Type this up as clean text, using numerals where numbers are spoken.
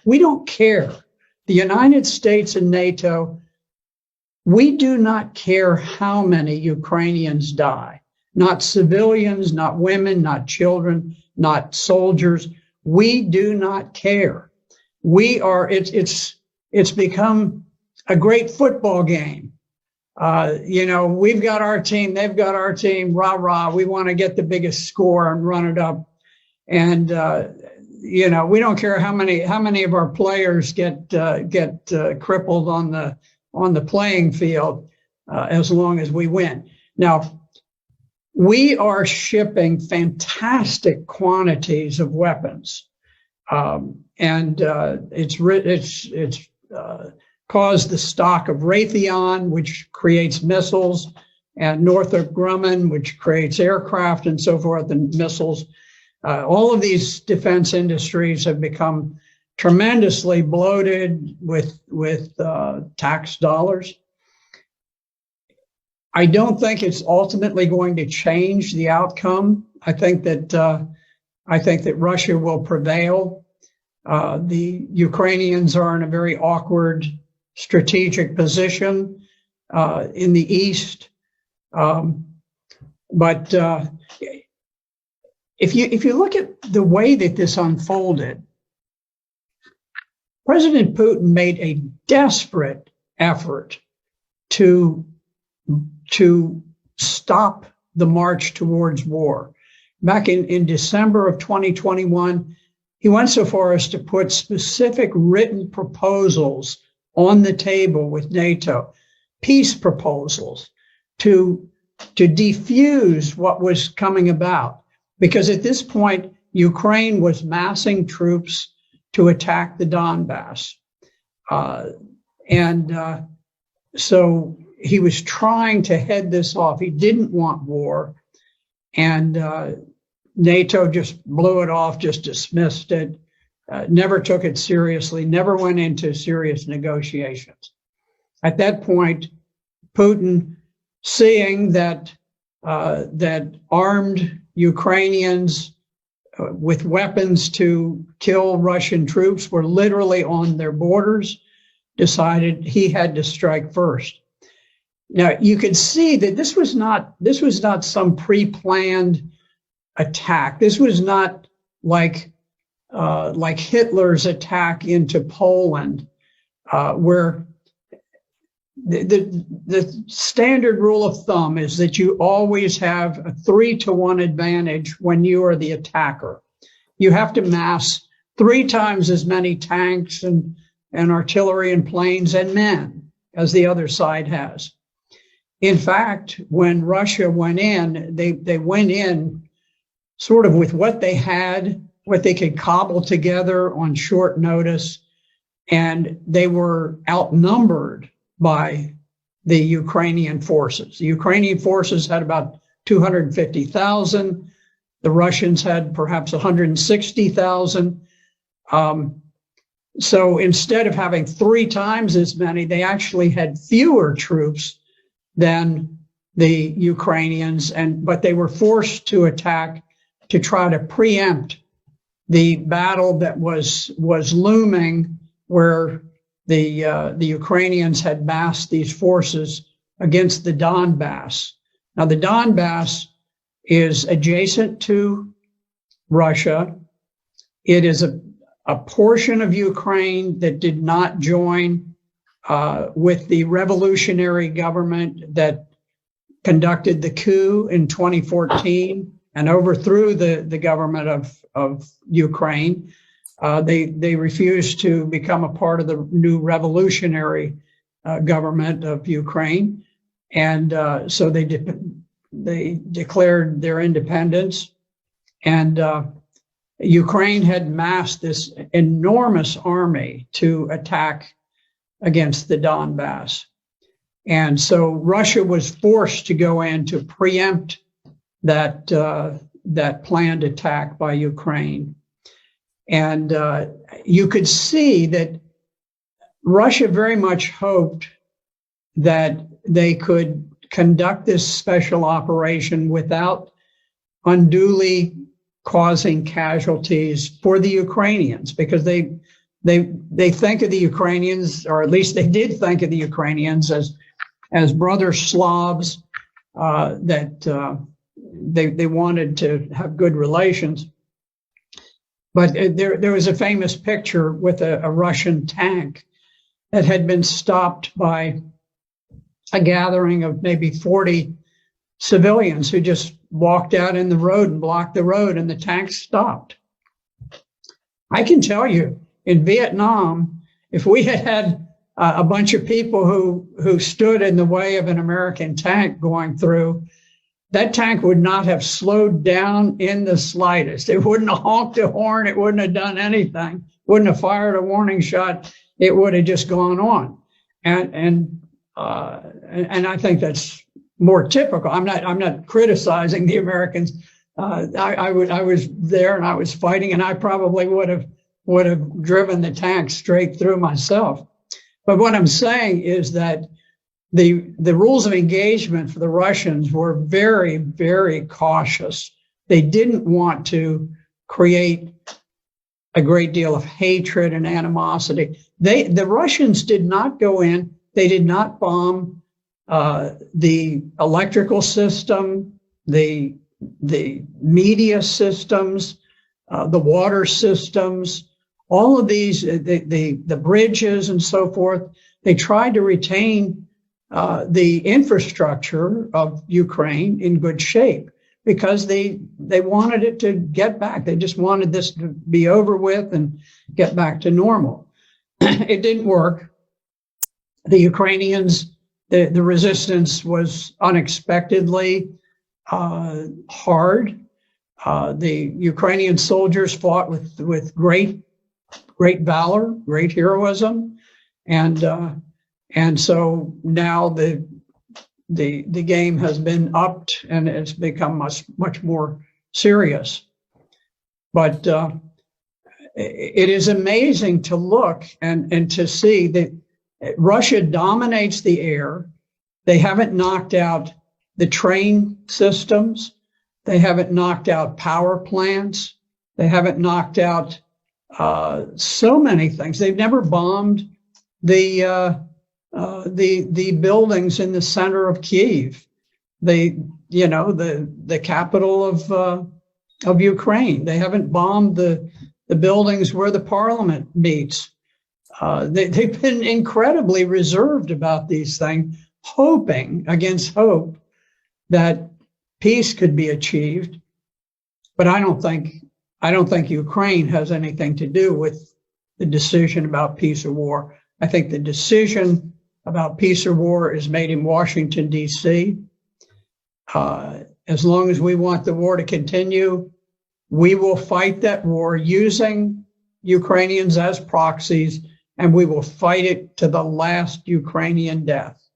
We don't care. The United States and NATO, we do not care how many Ukrainians die, not civilians, not women, not children, not soldiers. We do not care. It's become a great football game. We've got our team, they've got our team, rah, rah. We want to get the biggest score and run it up. And, we don't care how many of our players get crippled on the playing field, as long as we win. Now, we are shipping fantastic quantities of weapons, and it's caused the stock of Raytheon, which creates missiles, and Northrop Grumman, which creates aircraft and so forth, and missiles. All of these defense industries have become tremendously bloated with tax dollars. I don't think it's ultimately going to change the outcome. I think that Russia will prevail. The Ukrainians are in a very awkward strategic position in the East, but if you look at the way that this unfolded, President Putin made a desperate effort to stop the march towards war. Back in December of 2021, he went so far as to put specific written proposals on the table with NATO, peace proposals to defuse what was coming about. Because at this point, Ukraine was massing troops to attack the Donbass. So he was trying to head this off. He didn't want war. And NATO just blew it off, just dismissed it, never took it seriously, never went into serious negotiations. At that point, Putin, seeing that armed Ukrainians with weapons to kill Russian troops were literally on their borders, decided he had to strike first. Now, you can see that this was not some pre-planned attack. This was not like Hitler's attack into Poland, where the standard rule of thumb is that you always have a 3-to-1 advantage when you are the attacker. You have to mass 3 times as many tanks and artillery and planes and men as the other side has. In fact, when Russia went in, they went in sort of with what they had, what they could cobble together on short notice, and they were outnumbered by the Ukrainian forces. The Ukrainian forces had about 250,000. The Russians had perhaps 160,000. So instead of having 3 times as many, they actually had fewer troops than the Ukrainians, but they were forced to attack to try to preempt the battle that was looming, where the Ukrainians had massed these forces against the Donbass. Now, the Donbass is adjacent to Russia. It is a portion of Ukraine that did not join with the revolutionary government that conducted the coup in 2014 and overthrew the government of Ukraine. They refused to become a part of the new revolutionary government of Ukraine. And so they declared their independence. And Ukraine had massed this enormous army to attack against the Donbass. And so Russia was forced to go in to preempt that planned attack by Ukraine. And you could see that Russia very much hoped that they could conduct this special operation without unduly causing casualties for the Ukrainians, because they they think of the Ukrainians, or at least they did think of the Ukrainians as brother Slavs, that they wanted to have good relations. But there was a famous picture with a Russian tank that had been stopped by a gathering of maybe 40 civilians who just walked out in the road and blocked the road, and the tank stopped. I can tell you, in Vietnam, if we had a bunch of people who stood in the way of an American tank going through, that tank would not have slowed down in the slightest. It wouldn't have honked a horn. It wouldn't have done anything. Wouldn't have fired a warning shot. It would have just gone on. And I think that's more typical. I'm not criticizing the Americans. I was there and I was fighting, and I probably would have driven the tank straight through myself. But what I'm saying is that the rules of engagement for the Russians were very, very cautious. They didn't want to create a great deal of hatred and animosity. The Russians did not go in. They did not bomb the electrical system, the media systems, the water systems, all of these, the bridges and so forth. They tried to retain the infrastructure of Ukraine in good shape because they wanted it to get back. They just wanted this to be over with and get back to normal. It didn't work. The Ukrainians, the resistance was unexpectedly hard. The Ukrainian soldiers fought with great valor, great heroism, and so now the game has been upped and it's become much more serious. But it is amazing to look and to see that Russia dominates the air. They haven't knocked out the train systems. They haven't knocked out power plants. They haven't knocked out so many things. They've never bombed the buildings in the center of Kyiv, the capital of Ukraine. They haven't bombed the buildings where the parliament meets. They've been incredibly reserved about these things, hoping against hope that peace could be achieved. But I don't think Ukraine has anything to do with the decision about peace or war. I think the decision about peace or war is made in Washington, D.C. As long as we want the war to continue, we will fight that war using Ukrainians as proxies, and we will fight it to the last Ukrainian death.